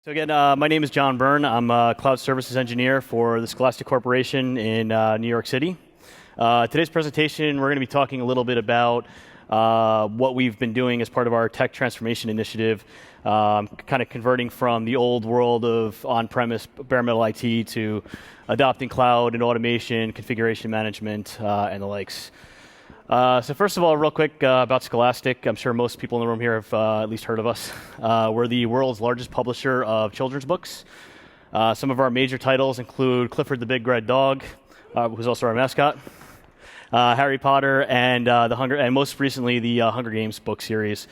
So again, my name is John Byrne. I'm a cloud services engineer for the Scholastic Corporation in New York City. Today's presentation, we're going to be talking a little bit about what we've been doing as part of our tech transformation initiative, kind of converting from the old world of on-premise bare metal IT to adopting cloud and automation, configuration management, and the likes. So first of all, real quick about Scholastic. I'm sure most people in the room here have at least heard of us. We're the world's largest publisher of children's books. Some of our major titles include Clifford the Big Red Dog, who's also our mascot, Harry Potter, and and most recently the Hunger Games book series.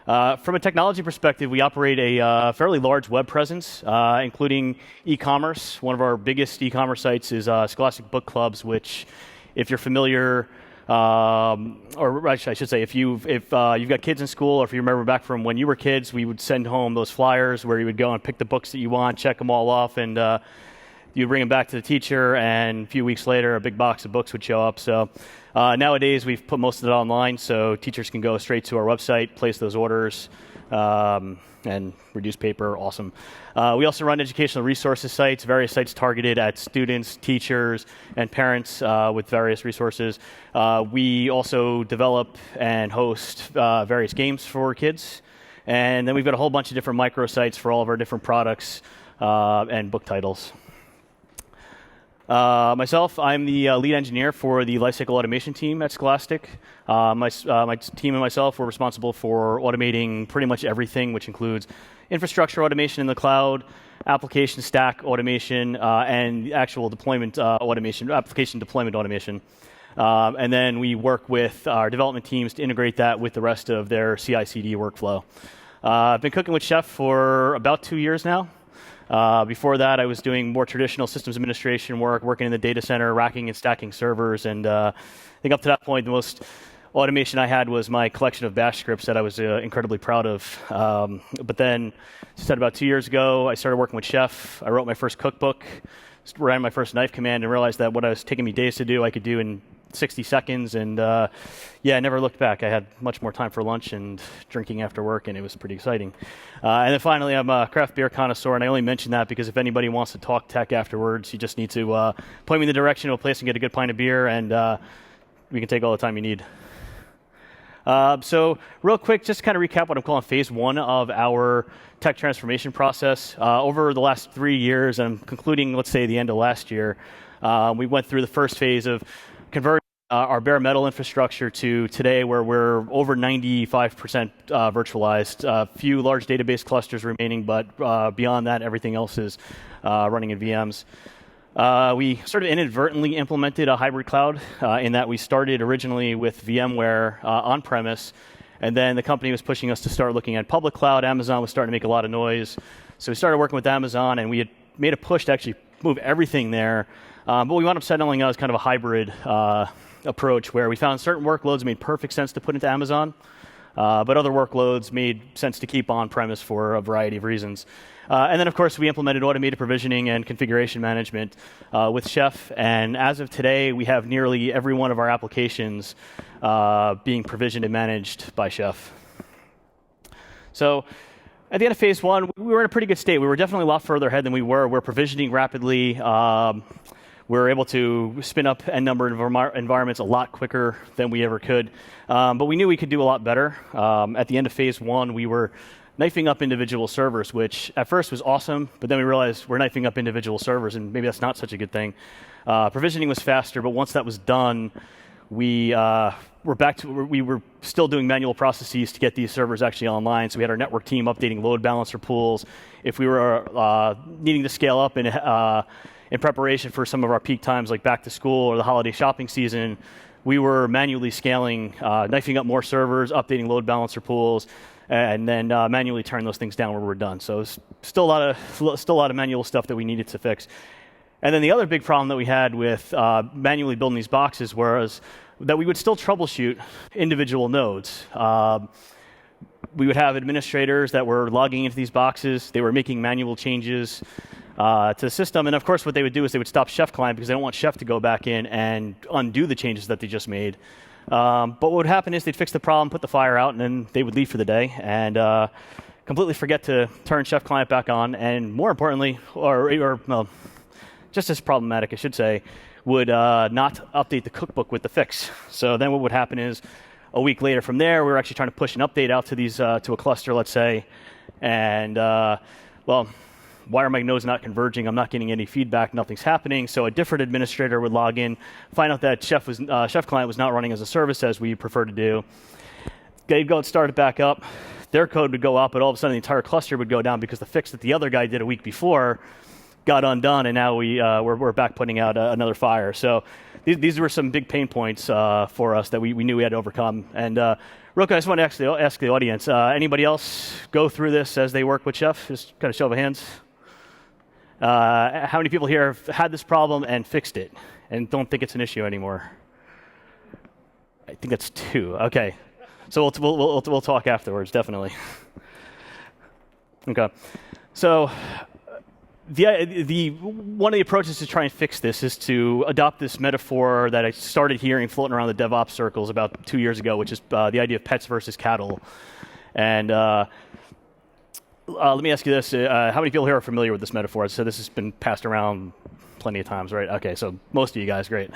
From a technology perspective, we operate a fairly large web presence, including e-commerce. One of our biggest e-commerce sites is Scholastic Book Clubs, which, if you're familiar, or I should say, if you've got kids in school, or if you remember back from when you were kids, we would send home those flyers where you would go and pick the books that you want, check them all off, and you'd bring them back to the teacher, and a few weeks later, a big box of books would show up. So nowadays, we've put most of it online, so teachers can go straight to our website, place those orders, and reduce paper. Awesome. We also run educational resources sites, various sites targeted at students, teachers, and parents with various resources. We also develop and host various games for kids. And then we've got a whole bunch of different microsites for all of our different products and book titles. Myself, I'm the lead engineer for the lifecycle automation team at Scholastic. My team and myself were responsible for automating pretty much everything, which includes infrastructure automation in the cloud, application stack automation, and actual deployment automation, application deployment automation. And then we work with our development teams to integrate that with the rest of their CI/CD workflow. I've been cooking with Chef for about 2 years now. Before that, I was doing more traditional systems administration work, working in the data center, racking and stacking servers, and I think up to that point, the most automation I had was my collection of bash scripts that I was incredibly proud of. But then, just about 2 years ago, I started working with Chef. I wrote my first cookbook, ran my first knife command, and realized that what was taking me days to do, I could do in 60 seconds, and I never looked back. I had much more time for lunch and drinking after work, and it was pretty exciting. And then finally, I'm a craft beer connoisseur, and I only mention that because if anybody wants to talk tech afterwards, you just need to point me in the direction of a place and get a good pint of beer, and we can take all the time you need. So real quick, just to kind of recap what I'm calling phase one of our tech transformation process. Over the last 3 years, and I'm concluding, let's say, the end of last year, we went through the first phase of converting our bare metal infrastructure to today, where we're over 95% virtualized. A few large database clusters remaining, but beyond that, everything else is running in VMs. We sort of inadvertently implemented a hybrid cloud in that we started originally with VMware on-premise, and then the company was pushing us to start looking at public cloud. Amazon was starting to make a lot of noise. So we started working with Amazon, and we had made a push to actually move everything there. But we wound up settling on as kind of a hybrid approach where we found certain workloads made perfect sense to put into Amazon, but other workloads made sense to keep on-premise for a variety of reasons. And then, of course, we implemented automated provisioning and configuration management with Chef. And as of today, we have nearly every one of our applications being provisioned and managed by Chef. So at the end of phase one, we were in a pretty good state. We were definitely a lot further ahead than we were. We're provisioning rapidly. We were able to spin up n number of environments a lot quicker than we ever could. But we knew we could do a lot better. At the end of phase one, we were knifing up individual servers, which at first was awesome, but then we realized we're knifing up individual servers, and maybe that's not such a good thing. Provisioning was faster, but once that was done, we were still doing manual processes to get these servers actually online. So we had our network team updating load balancer pools. If we were needing to scale up in preparation for some of our peak times like back to school or the holiday shopping season, we were manually scaling, knifing up more servers, updating load balancer pools, and then manually turn those things down when we're done. So it's still a lot of manual stuff that we needed to fix. And then the other big problem that we had with manually building these boxes was that we would still troubleshoot individual nodes. We would have administrators that were logging into these boxes. They were making manual changes to the system. And of course, what they would do is they would stop Chef client because they don't want Chef to go back in and undo the changes that they just made. But what would happen is they'd fix the problem, put the fire out, and then they would leave for the day. And completely forget to turn Chef client back on, and more importantly, or well, just as problematic, I should say, would not update the cookbook with the fix. So then what would happen is, a week later from there, we were actually trying to push an update out to these to a cluster, let's say, and well, why are my nodes not converging? I'm not getting any feedback. Nothing's happening. So a different administrator would log in, find out that Chef client was not running as a service as we prefer to do. They'd go and start it back up. Their code would go up, but all of a sudden the entire cluster would go down because the fix that the other guy did a week before got undone, and now we're back putting out another fire. So these were some big pain points for us that we knew we had to overcome. And real quick, I just want to actually ask the audience, anybody else go through this as they work with Chef? Just kind of show of hands. How many people here have had this problem and fixed it and don't think it's an issue anymore? I think that's 2. Okay. So we'll talk afterwards, definitely. Okay. So the one of the approaches to try and fix this is to adopt this metaphor that I started hearing floating around the DevOps circles about 2 years ago, which is the idea of pets versus cattle. And let me ask you this: how many people here are familiar with this metaphor? So this has been passed around plenty of times, right? Okay, so most of you guys, great.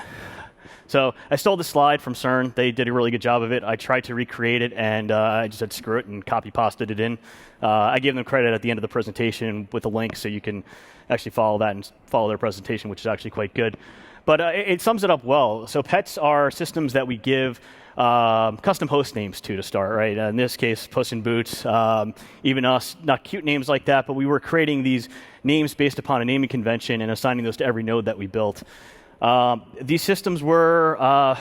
So I stole this slide from CERN. They did a really good job of it. I tried to recreate it, and I just said screw it and copy-pasted it in. I gave them credit at the end of the presentation with a link so you can actually follow that and follow their presentation, which is actually quite good. But it sums it up well. So pets are systems that we give custom host names to start, right? In this case, Puss in Boots, even us, not cute names like that, but we were creating these names based upon a naming convention and assigning those to every node that we built. These systems were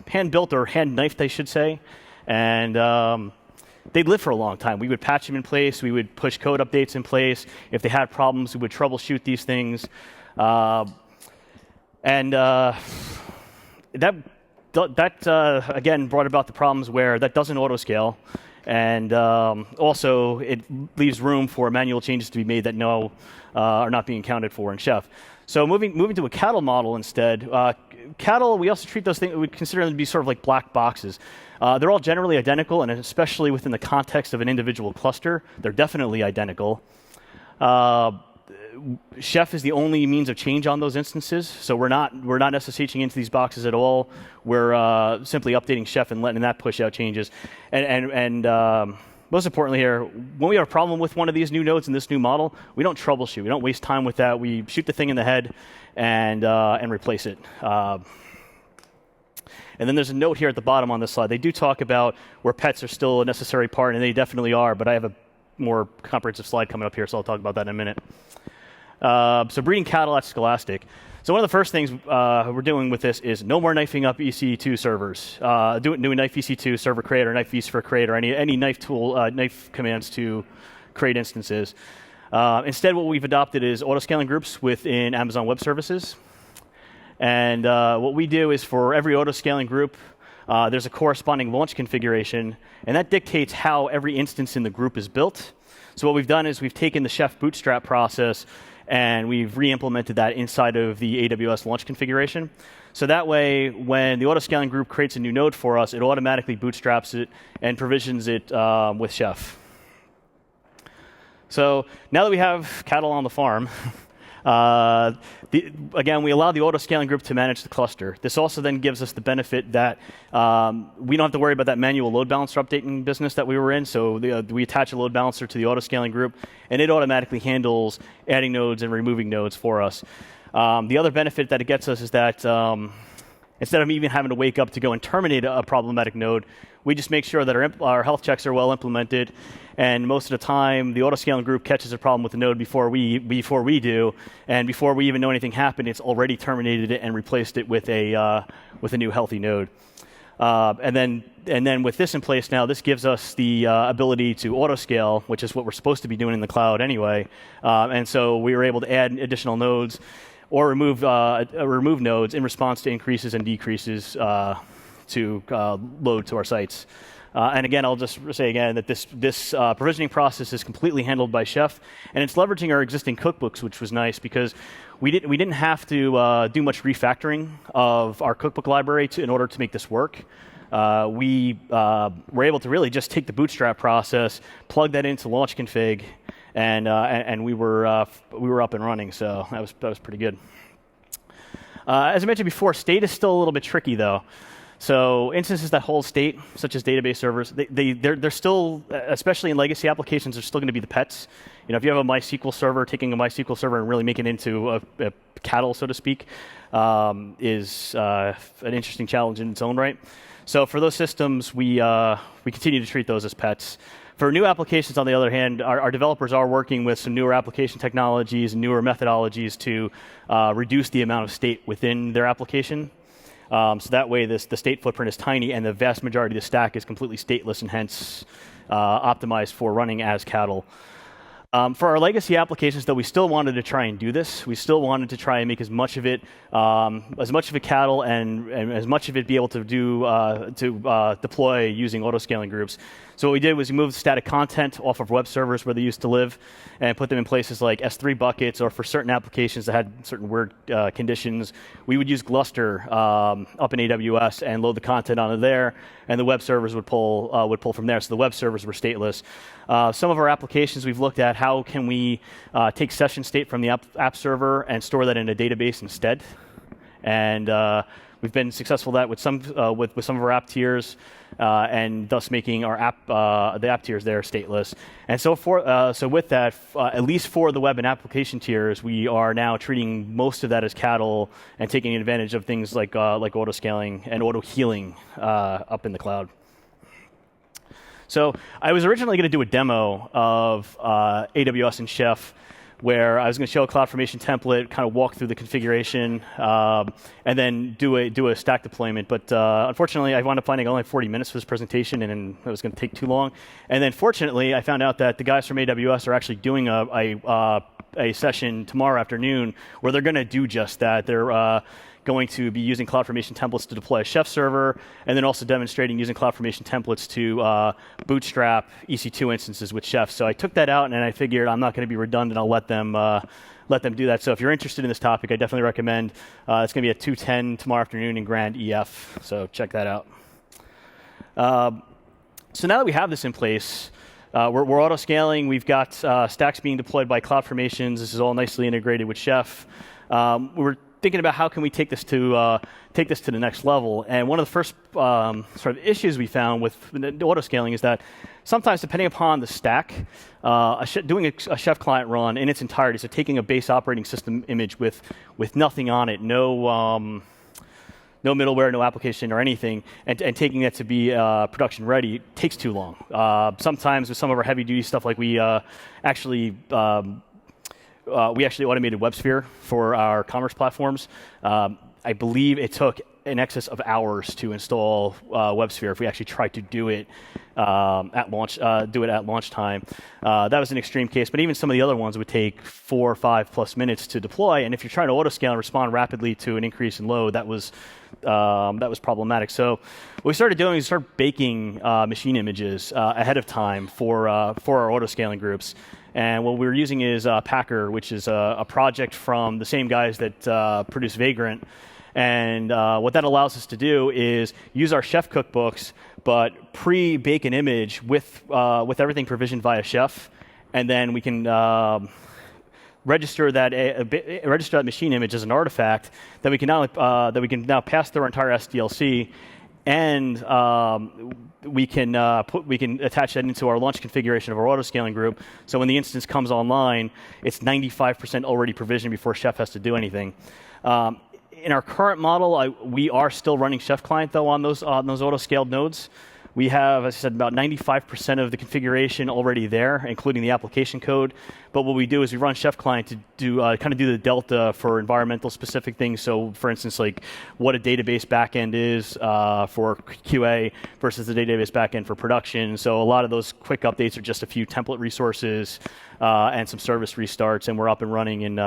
hand-built or hand-knifed, I should say, and they'd live for a long time. We would patch them in place. We would push code updates in place. If they had problems, we would troubleshoot these things. And that again, brought about the problems where that doesn't auto-scale. And also, it leaves room for manual changes to be made that are not being accounted for in Chef. So moving to a cattle model instead, cattle, we also treat those things, we consider them to be sort of like black boxes. They're all generally identical, and especially within the context of an individual cluster, they're definitely identical. Chef is the only means of change on those instances, so we're not SSHing into these boxes at all. We're simply updating Chef and letting that push out changes. And most importantly here, when we have a problem with one of these new nodes in this new model, we don't troubleshoot. We don't waste time with that. We shoot the thing in the head and replace it. And then there's a note here at the bottom on this slide. They do talk about where pets are still a necessary part, and they definitely are, but I have a more comprehensive slide coming up here, so I'll talk about that in a minute. So breeding cattle at Scholastic. So one of the first things we're doing with this is no more knifing up EC2 servers. Doing knife EC2 server create or knife Vsphere create or any knife tool, knife commands to create instances. Instead, what we've adopted is Autoscaling Groups within Amazon Web Services. And what we do is for every Autoscaling group, there's a corresponding launch configuration, and that dictates how every instance in the group is built. So what we've done is we've taken the Chef bootstrap process and we've re-implemented that inside of the AWS launch configuration. So that way, when the Autoscaling group creates a new node for us, it automatically bootstraps it and provisions it with Chef. So now that we have cattle on the farm, again, we allow the Autoscaling group to manage the cluster. This also then gives us the benefit that we don't have to worry about that manual load balancer updating business that we were in. So we attach a load balancer to the Autoscaling group, and it automatically handles adding nodes and removing nodes for us. The other benefit that it gets us is that instead of even having to wake up to go and terminate a problematic node, we just make sure that our health checks are well implemented, and most of the time, the Autoscaling group catches a problem with the node before we do, and before we even know anything happened, it's already terminated it and replaced it with a new healthy node. And then with this in place now, this gives us the ability to autoscale, which is what we're supposed to be doing in the cloud anyway. And so we were able to add additional nodes or remove nodes in response to increases and decreases to load to our sites. And again, I'll just say again that this provisioning process is completely handled by Chef, and it's leveraging our existing cookbooks, which was nice because we didn't have to do much refactoring of our cookbook library in order to make this work. we were able to really just take the bootstrap process, plug that into launch config, and we were up and running. So that was pretty good. As I mentioned before, state is still a little bit tricky though. So instances that hold state, such as database servers, they're still, especially in legacy applications, they're still going to be the pets. You know, if you have a MySQL server, taking a MySQL server and really making it into a cattle, so to speak, is an interesting challenge in its own right. So for those systems, we continue to treat those as pets. For new applications, on the other hand, our developers are working with some newer application technologies and newer methodologies to reduce the amount of state within their application. So that way, the state footprint is tiny, and the vast majority of the stack is completely stateless and hence optimized for running as cattle. For our legacy applications, though, we still wanted to try and do this. We still wanted to try and make as much of it cattle and as much of it be able to do deploy using autoscaling groups. So what we did was we moved static content off of web servers where they used to live and put them in places like S3 buckets, or for certain applications that had certain weird conditions, we would use Gluster up in AWS and load the content onto there, and the web servers would pull from there. So the web servers were stateless. Some of our applications we've looked at, how can we take session state from the app server and store that in a database instead? And we've been successful with that with some of our app tiers, and thus making our the app tiers there stateless. And so with that, at least for the web and application tiers, we are now treating most of that as cattle and taking advantage of things like autoscaling and auto healing up in the cloud. So I was originally going to do a demo of AWS and Chef, where I was going to show a CloudFormation template, kind of walk through the configuration, and then do a stack deployment. But unfortunately, I wound up finding only 40 minutes for this presentation, and it was going to take too long. And then fortunately, I found out that the guys from AWS are actually doing a session tomorrow afternoon where they're going to do just that. They're going to be using CloudFormation templates to deploy a Chef server, and then also demonstrating using CloudFormation templates to bootstrap EC2 instances with Chef. So I took that out, and I figured I'm not going to be redundant. I'll let them do that. So if you're interested in this topic, I definitely recommend. It's going to be at 2:10 tomorrow afternoon in Grand EF. So check that out. So now that we have this in place, we're auto-scaling. We've got stacks being deployed by CloudFormations. This is all nicely integrated with Chef. We're thinking about how can we take this to the next level. And one of the first sort of issues we found with autoscaling is that sometimes, depending upon the stack, doing a Chef client run in its entirety, so taking a base operating system image with nothing on it, no middleware, no application or anything, and taking that to be production ready takes too long. Sometimes with some of our heavy duty stuff, like we actually automated Vsphere for our commerce platforms. I believe it took in excess of hours to install Vsphere if we actually tried to do it at launch time. That was an extreme case, but even some of the other ones would take 4 or 5+ minutes to deploy. And if you're trying to autoscale and respond rapidly to an increase in load, that was problematic. So what we started doing is start baking machine images ahead of time for our autoscaling groups. And what we were using is Packer, which is a project from the same guys that produce Vagrant. And what that allows us to do is use our Chef cookbooks, but pre-bake an image with everything provisioned via Chef, and then we can register that machine image as an artifact that we can now pass through our entire SDLC, and we can attach that into our launch configuration of our autoscaling group. So when the instance comes online, it's 95% already provisioned before Chef has to do anything. In our current model, we are still running Chef client though on those autoscaled nodes. We have, as I said, about 95% of the configuration already there, including the application code. But what we do is we run Chef client to do kind of do the delta for environmental specific things. So, for instance, like what a database backend is for QA versus the database backend for production. So a lot of those quick updates are just a few template resources and some service restarts, and we're up and running in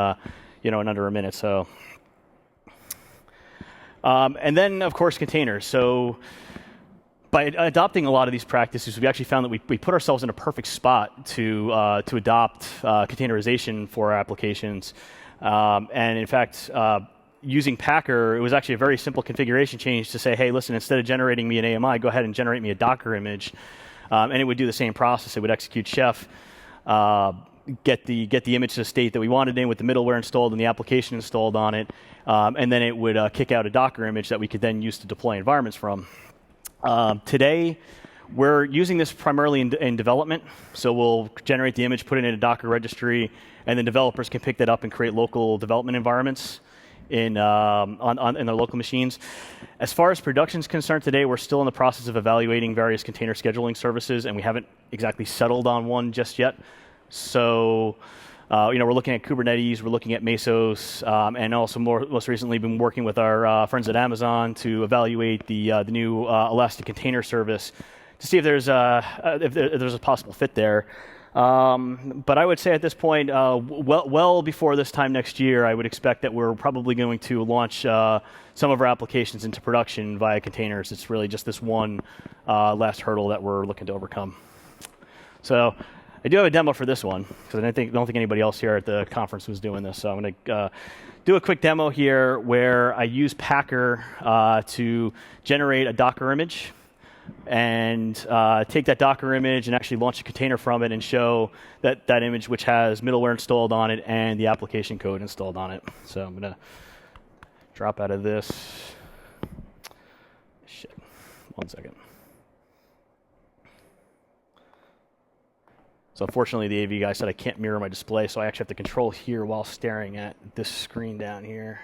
in under a minute. So, and then of course containers. So, by adopting a lot of these practices, we actually found that we put ourselves in a perfect spot to adopt containerization for our applications. And in fact, using Packer, it was actually a very simple configuration change to say, hey, listen, instead of generating me an AMI, go ahead and generate me a Docker image. And it would do the same process. It would execute Chef, get the image to the state that we wanted in with the middleware installed and the application installed on it. And then it would kick out a Docker image that we could then use to deploy environments from. Today, we're using this primarily in development. So we'll generate the image, put it in a Docker registry, and then developers can pick that up and create local development environments in their local machines. As far as production is concerned today, we're still in the process of evaluating various container scheduling services, and we haven't exactly settled on one just yet. So, we're looking at Kubernetes, we're looking at Mesos, and also most recently been working with our friends at Amazon to evaluate the new Elastic Container Service to see if there's a possible fit there. But I would say at this point, well before this time next year, I would expect that we're probably going to launch some of our applications into production via containers. It's really just this one last hurdle that we're looking to overcome. So I do have a demo for this one, because I don't think anybody else here at the conference was doing this. So I'm going to do a quick demo here where I use Packer to generate a Docker image and take that Docker image and actually launch a container from it and show that image which has middleware installed on it and the application code installed on it. So I'm going to drop out of this. Shit. 1 second. So unfortunately, the AV guy said I can't mirror my display, so I actually have to control here while staring at this screen down here.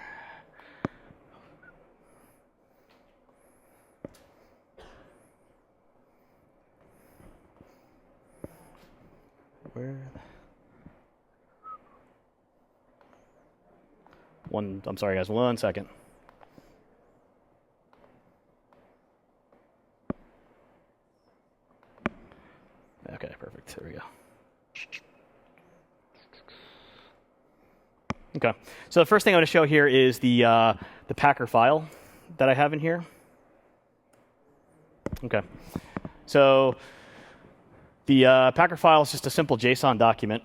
I'm sorry, guys. 1 second. Okay, perfect. There we go. Okay. So the first thing I'm going to show here is the Packer file that I have in here. Okay. So the Packer file is just a simple JSON document,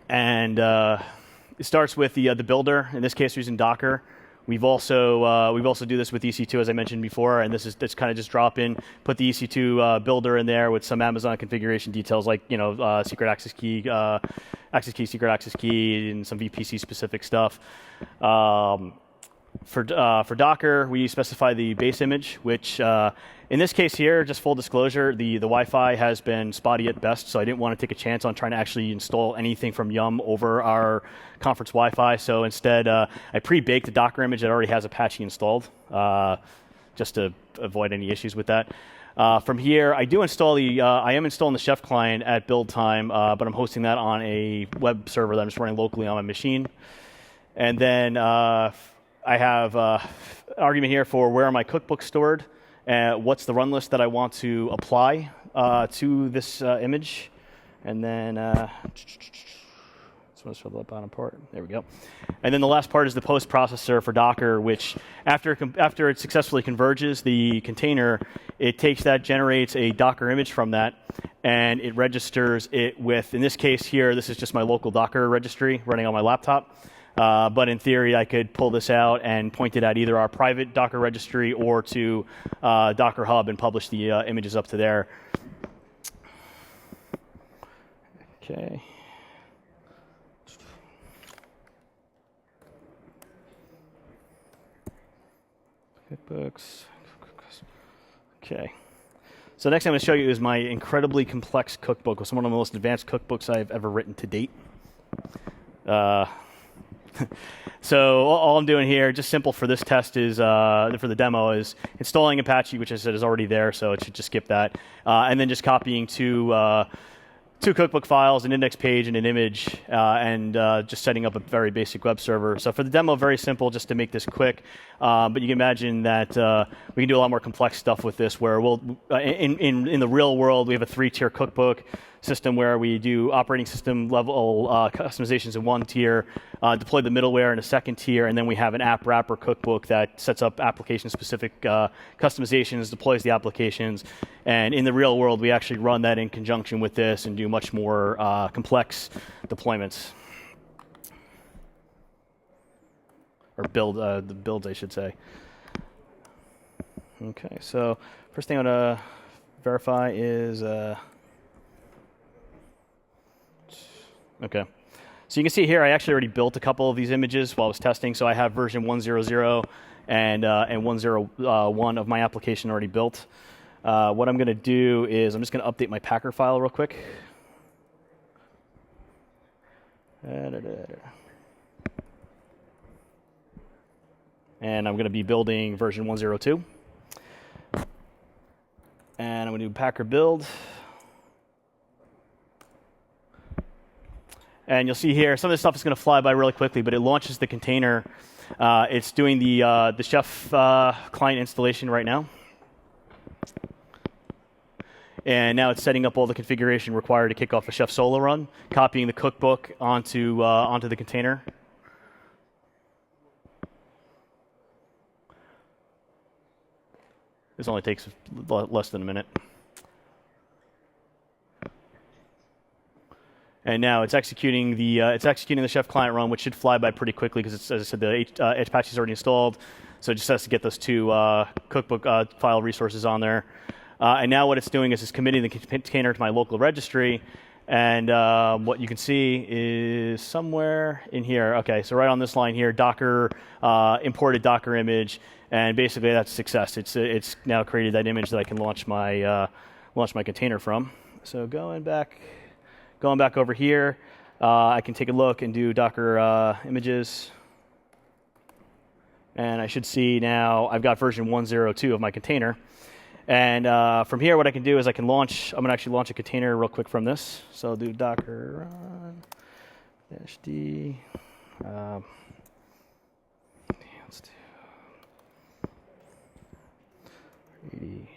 and it starts with the builder. In this case, we're using Docker. We've also do this with EC2, as I mentioned before, and this kind of just drop in, put the EC2 builder in there with some Amazon configuration details like secret access key, secret access key, and some VPC specific stuff. For Docker, we specify the base image, which in this case here, just full disclosure, the Wi-Fi has been spotty at best, so I didn't want to take a chance on trying to actually install anything from Yum over our conference Wi-Fi. So instead, I pre-baked the Docker image that already has Apache installed, just to avoid any issues with that. From here, I am installing the Chef client at build time, but I'm hosting that on a web server that I'm just running locally on my machine. And then I have an argument here for where are my cookbooks stored, and what's the run list that I want to apply to this image. And then, so let's fill the bottom part. There we go. And then the last part is the post processor for Docker, which after it successfully converges the container, it takes that, generates a Docker image from that, and it registers it with, in this case here, this is just my local Docker registry running on my laptop. But in theory, I could pull this out and point it at either our private Docker registry or to Docker Hub and publish the images up to there. Okay. QuickBooks. Okay. So next I'm going to show you is my incredibly complex cookbook. It's one of the most advanced cookbooks I've ever written to date. So all I'm doing here, just simple for this test is, for the demo, is installing Apache, which I said is already there, so it should just skip that. And then just copying two cookbook files, an index page and an image, and just setting up a very basic web server. So for the demo, very simple, just to make this quick. But you can imagine that we can do a lot more complex stuff with this, where we'll, in the real world, we have a 3-tier cookbook system where we do operating system level customizations in one tier, deploy the middleware in a second tier, and then we have an app wrapper cookbook that sets up application-specific customizations, deploys the applications, and in the real world, we actually run that in conjunction with this and do much more complex deployments. or build the builds, I should say. Okay, so first thing I want to verify is okay. So you can see here, I actually already built a couple of these images while I was testing. So I have version 1.0.0 and 1.0.1 of my application already built. What I'm going to do is I'm just going to update my Packer file real quick. And I'm going to be building version 1.0.2. And I'm going to do Packer build. And you'll see here, some of this stuff is going to fly by really quickly, but it launches the container. It's doing the Chef client installation right now. And now it's setting up all the configuration required to kick off a Chef solo run, copying the cookbook onto the container. This only takes less than a minute. And now it's executing the Chef client run, which should fly by pretty quickly because, as I said, the Apache is already installed. So it just has to get those two cookbook file resources on there. And now what it's doing is it's committing the container to my local registry. And what you can see is somewhere in here. OK, so right on this line here, Docker imported Docker image. And basically, that's success. It's now created that image that I can launch my container from. So going back over here, I can take a look and do Docker images. And I should see now I've got version 1.0.2 of my container. And from here, what I can do is I'm going to actually launch a container real quick from this. So I'll do Docker run -d. Let's do 80.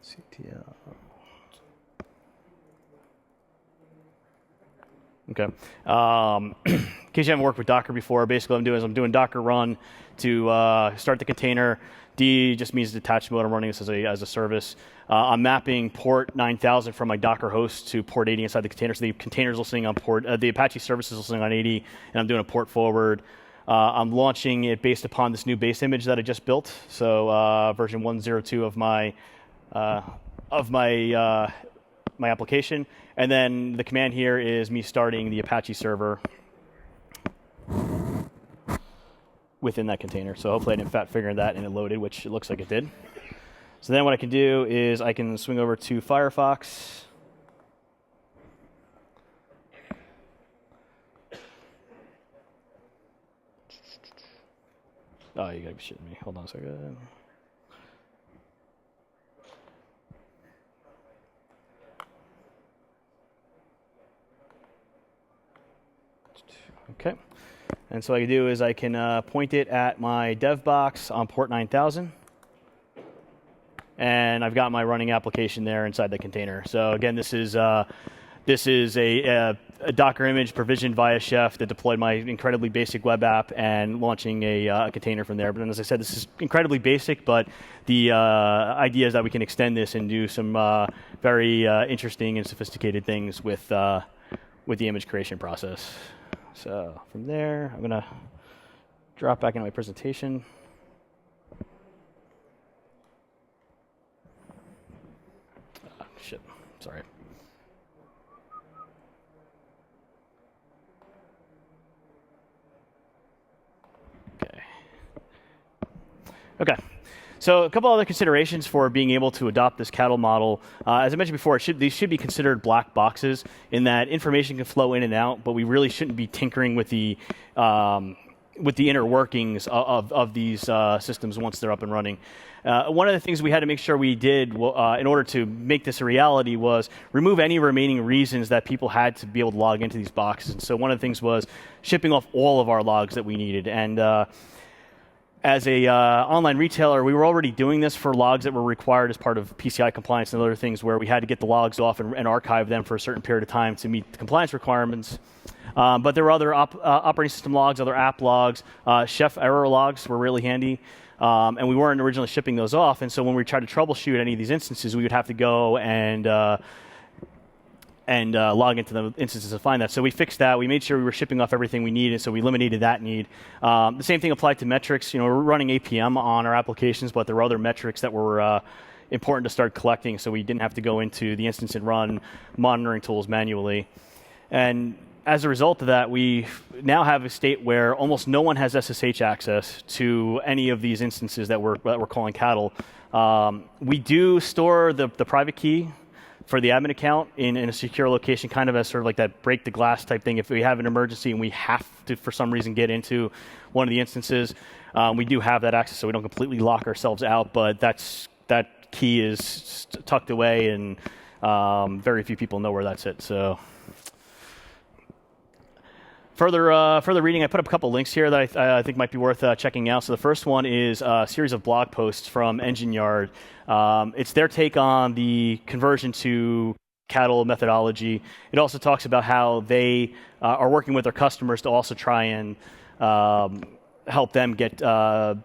CTL. Okay. In case you haven't worked with Docker before, basically what I'm doing Docker run to start the container. D just means detached mode. I'm running this as a service. I'm mapping port 9000 from my Docker host to port 80 inside the container. So the containers will sing on port, the Apache services will sing on 80, and I'm doing a port forward. I'm launching it based upon this new base image that I just built. So version 1.0.2 of my application, and then the command here is me starting the Apache server within that container. So hopefully I didn't fat finger that and it loaded, which it looks like it did. So then what I can do is I can swing over to Firefox. Oh, you gotta be shitting me. Hold on a second. Okay, and so what I can do is I can point it at my dev box on port 9000, and I've got my running application there inside the container. So again, this is a Docker image provisioned via Chef that deployed my incredibly basic web app and launching a container from there. But then, as I said, this is incredibly basic, but the idea is that we can extend this and do some very interesting and sophisticated things with the image creation process. So from there, I'm going to drop back into my presentation. Oh, shit, sorry. Okay. So a couple other considerations for being able to adopt this cattle model. As I mentioned before, these should be considered black boxes in that information can flow in and out, but we really shouldn't be tinkering with the inner workings of these systems once they're up and running. One of the things we had to make sure we did in order to make this a reality was remove any remaining reasons that people had to be able to log into these boxes. And so one of the things was shipping off all of our logs that we needed. And as a online retailer, we were already doing this for logs that were required as part of PCI compliance and other things where we had to get the logs off and archive them for a certain period of time to meet the compliance requirements. But there were other operating system logs, other app logs. Chef error logs were really handy. And we weren't originally shipping those off. And so when we tried to troubleshoot any of these instances, we would have to go and log into the instances to find that. So we fixed that. We made sure we were shipping off everything we needed, so we eliminated that need. The same thing applied to metrics. We're running APM on our applications, but there were other metrics that were important to start collecting, so we didn't have to go into the instance and run monitoring tools manually. And as a result of that, we now have a state where almost no one has SSH access to any of these instances that we're calling cattle. We do store the private key for the admin account in a secure location, kind of as sort of like that break the glass type thing. If we have an emergency and we have to, for some reason, get into one of the instances, we do have that access, so we don't completely lock ourselves out, but that key is tucked away, and very few people know where that's at. So further reading, I put up a couple links here that I think might be worth checking out. So the first one is a series of blog posts from Engine Yard. It's their take on the conversion to cattle methodology. It also talks about how they are working with their customers to also try and help them get to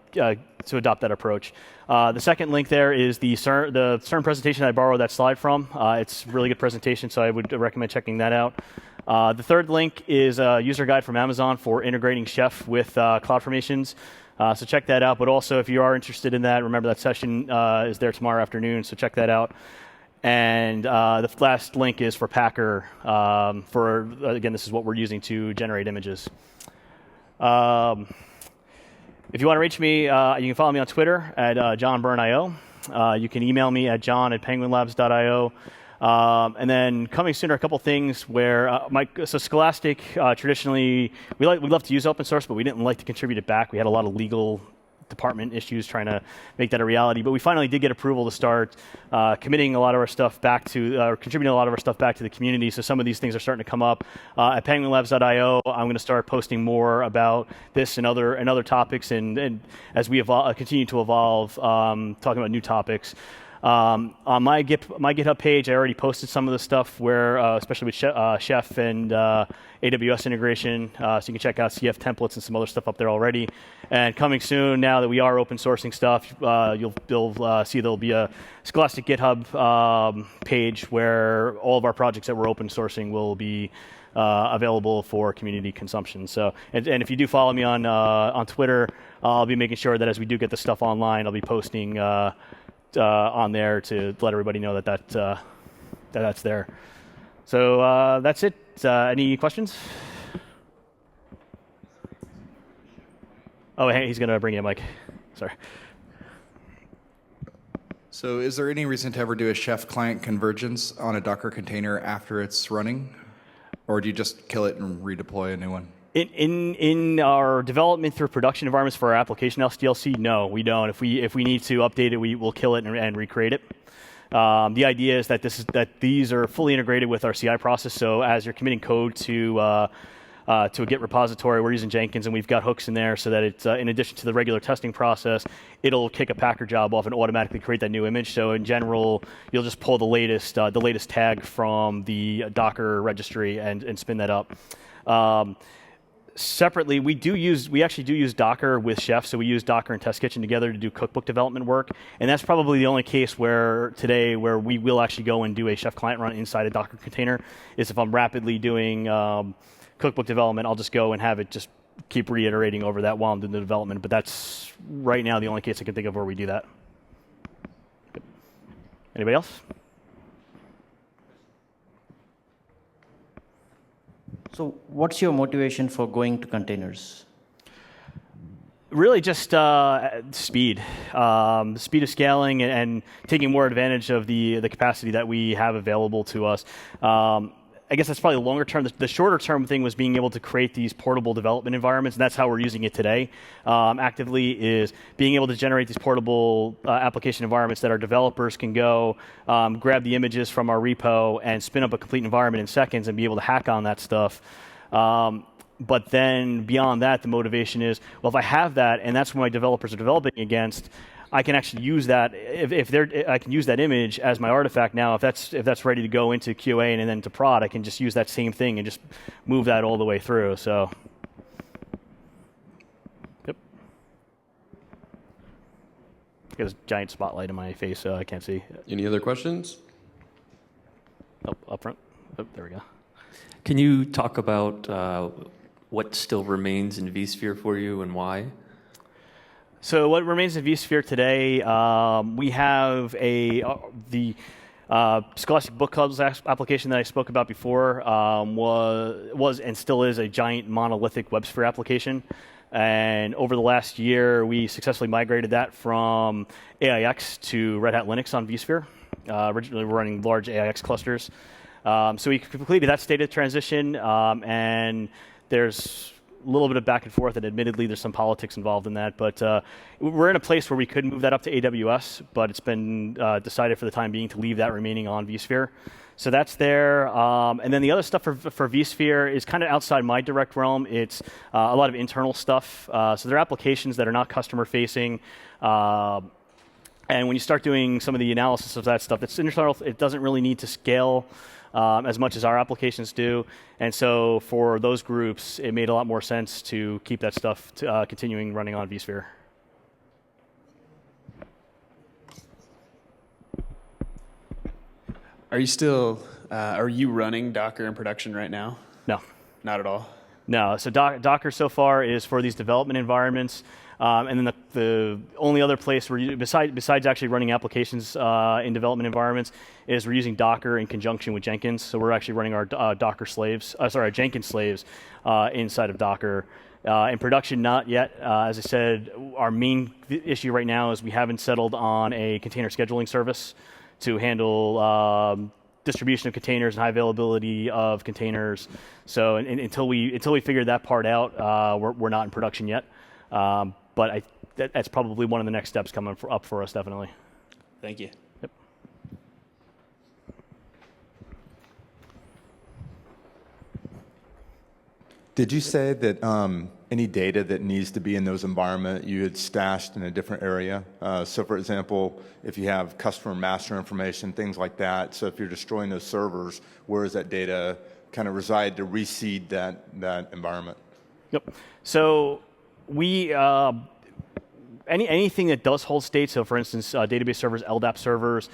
adopt that approach. The second link there is the CERN presentation I borrowed that slide from. It's a really good presentation, so I would recommend checking that out. The third link is a user guide from Amazon for integrating Chef with CloudFormations. So check that out. But also, if you are interested in that, remember that session is there tomorrow afternoon, so check that out. And the last link is for Packer. Again, this is what we're using to generate images. If you want to reach me, you can follow me on Twitter at JohnByrne.io. You can email me at john@penguinlabs.io. And then coming soon are a couple things where so Scholastic traditionally we love to use open source, but we didn't like to contribute it back. We had a lot of legal department issues trying to make that a reality. But we finally did get approval to start committing a lot of our stuff back to, or contributing a lot of our stuff back to the community. So some of these things are starting to come up. At penguinlabs.io, I'm going to start posting more about this and other topics, and as we continue to evolve, talking about new topics. On my GitHub page, I already posted some of the stuff where, especially with Chef and AWS integration, so you can check out CF templates and some other stuff up there already. And coming soon, now that we are open sourcing stuff, you'll see there'll be a Scholastic GitHub page where all of our projects that we're open sourcing will be available for community consumption. So, and if you do follow me on Twitter, I'll be making sure that as we do get the stuff online, I'll be posting on there to let everybody know that's there. So that's it. Any questions? Oh, hey, he's going to bring you a mic. Sorry. So is there any reason to ever do a Chef client convergence on a Docker container after it's running? Or do you just kill it and redeploy a new one? In our development through production environments for our application SDLC, no, we don't. If we need to update it, we will kill it and recreate it. The idea is that these are fully integrated with our CI process. So as you're committing code to a Git repository, we're using Jenkins, and we've got hooks in there so that it's in addition to the regular testing process, it'll kick a Packer job off and automatically create that new image. So in general, you'll just pull the latest tag from the Docker registry and spin that up. Separately, we actually do use Docker with Chef, so we use Docker and Test Kitchen together to do cookbook development work, and that's probably the only case where we will actually go and do a Chef client run inside a Docker container, is if I'm rapidly doing cookbook development, I'll just go and have it just keep reiterating over that while I'm doing the development, but that's right now the only case I can think of where we do that. Anybody else? So what's your motivation for going to containers? Really just speed. Speed of scaling and taking more advantage of the capacity that we have available to us. I guess that's probably the longer term. The shorter term thing was being able to create these portable development environments, and that's how we're using it today actively, is being able to generate these portable application environments that our developers can go grab the images from our repo and spin up a complete environment in seconds and be able to hack on that stuff. But then beyond that, the motivation is, well, if I have that, and that's what my developers are developing against, I can actually use that. I can use that image as my artifact now. If that's ready to go into QA and then to prod, I can just use that same thing and just move that all the way through. So, yep. Got this giant spotlight in my face, so I can't see. Any other questions? Up front. Oh, there we go. Can you talk about what still remains in vSphere for you and why? So what remains in vSphere today, we have the Scholastic Book Clubs application that I spoke about before was and still is a giant monolithic WebSphere application. And over the last year, we successfully migrated that from AIX to Red Hat Linux on vSphere. Originally, we're running large AIX clusters. So we completed that state of transition, and there's a little bit of back and forth, and admittedly, there's some politics involved in that. But we're in a place where we could move that up to AWS, but it's been decided for the time being to leave that remaining on vSphere. So that's there. And then the other stuff for vSphere is kind of outside my direct realm. It's a lot of internal stuff. So there are applications that are not customer-facing. And when you start doing some of the analysis of that stuff, it's internal. It doesn't really need to scale as much as our applications do. And so for those groups, it made a lot more sense to keep that stuff continuing running on vSphere. Are you running Docker in production right now? No. Not at all? No. So Docker so far is for these development environments. And then the only other place where besides actually running applications in development environments is we're using Docker in conjunction with Jenkins. So we're actually running our our Jenkins slaves inside of Docker. In production, not yet. As I said, our main issue right now is we haven't settled on a container scheduling service to handle distribution of containers and high availability of containers. So until we figure that part out, we're not in production yet. But that's probably one of the next steps coming up for us, definitely. Thank you. Yep. Did you say that any data that needs to be in those environments you had stashed in a different area? So for example, if you have customer master information, things like that, so if you're destroying those servers, where does that data kind of reside to reseed that environment? Yep. So we anything that does hold state. So, for instance, database servers, LDAP servers,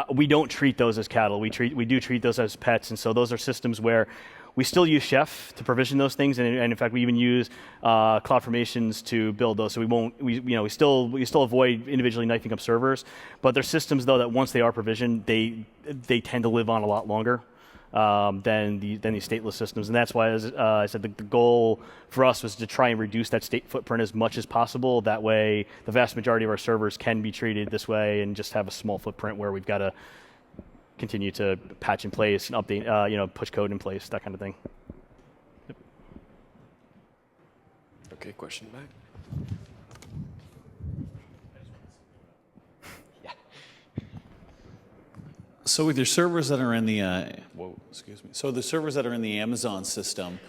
we don't treat those as cattle. We do treat those as pets, and so those are systems where we still use Chef to provision those things, and in fact, we even use CloudFormations to build those. So we still avoid individually knifing up servers, but they're systems though that once they are provisioned, they tend to live on a lot longer than these stateless systems, and that's why, as I said, the goal for us was to try and reduce that state footprint as much as possible. That way, the vast majority of our servers can be treated this way, and just have a small footprint where we've got to continue to patch in place and update, push code in place, that kind of thing. Yep. Okay, question back. So with your servers that are in the So the servers that are in the Amazon system,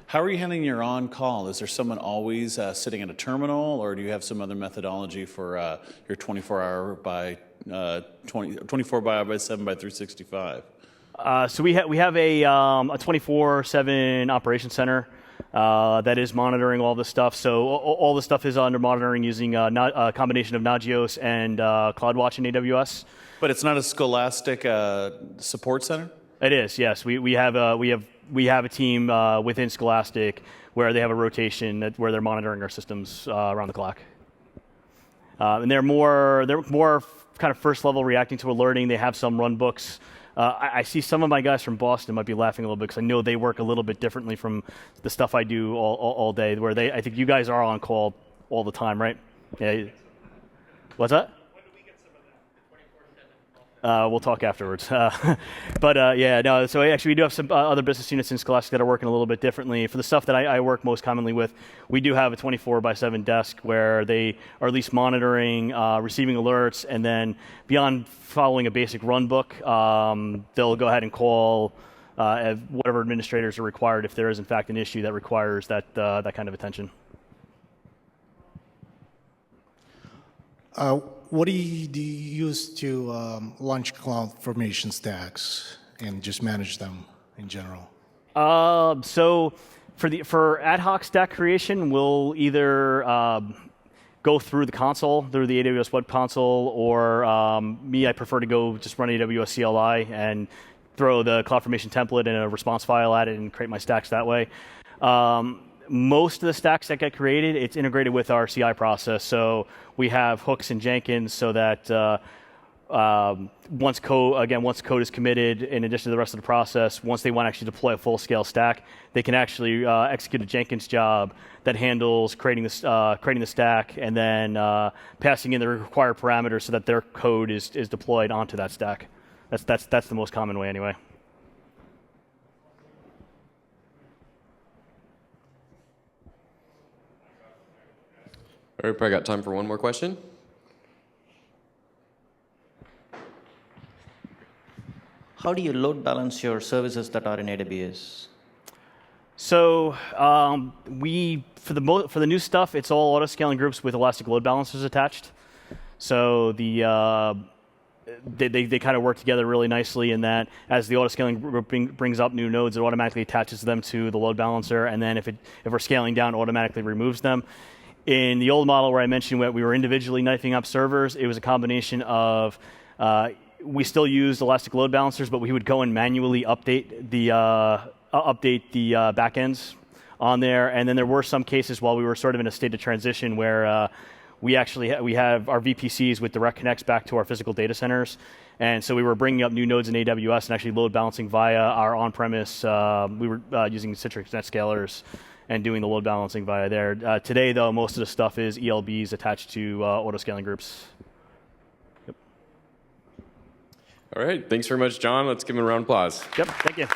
how are you handling your on-call? Is there someone always sitting at a terminal, or do you have some other methodology for your 24 by 7 by 365? So we have a 24/7 operations center that is monitoring all this stuff. So all the stuff is under monitoring using a combination of Nagios and CloudWatch in AWS. But it's not a Scholastic support center? It is, yes. We have a team within Scholastic where they have a rotation where they're monitoring our systems around the clock. And they're more kind of first level reacting to alerting. They have some run books. I see some of my guys from Boston might be laughing a little bit because I know they work a little bit differently from the stuff I do all day. Where I think you guys are on call all the time, right? Yeah. What's that? We'll talk afterwards. Yeah, no, so actually we do have some other business units in Scholastic that are working a little bit differently. For the stuff that I work most commonly with, we do have a 24/7 desk where they are at least monitoring, receiving alerts, and then beyond following a basic run book, they'll go ahead and call whatever administrators are required if there is in fact an issue that requires that kind of attention. What do you use to launch cloud formation stacks and just manage them in general? So for ad hoc stack creation, we'll either go through the console, through the AWS web console, or I prefer to go just run AWS CLI and throw the CloudFormation template in a response file at it and create my stacks that way. Most of the stacks that get created, it's integrated with our CI process. So we have hooks in Jenkins so that once code is committed, in addition to the rest of the process, once they want to actually deploy a full-scale stack, they can actually execute a Jenkins job that handles creating the stack and then passing in the required parameters so that their code is deployed onto that stack. That's the most common way anyway. All right, probably got time for one more question. How do you load balance your services that are in AWS? So for the new stuff, it's all Autoscaling Groups with Elastic Load Balancers attached. So they kind of work together really nicely in that as the Autoscaling Group brings up new nodes, it automatically attaches them to the load balancer, and then if we're scaling down, it automatically removes them. In the old model where I mentioned where we were individually knifing up servers, it was a combination of we still used Elastic Load Balancers, but we would go and manually update the backends on there. And then there were some cases while we were sort of in a state of transition where we have our VPCs with direct connects back to our physical data centers. And so we were bringing up new nodes in AWS and actually load balancing via our on-premise. We were using Citrix NetScalers and doing the load balancing via there. Today, though, most of the stuff is ELBs attached to Autoscaling Groups. Yep. All right, thanks very much, John. Let's give him a round of applause. Yep, thank you.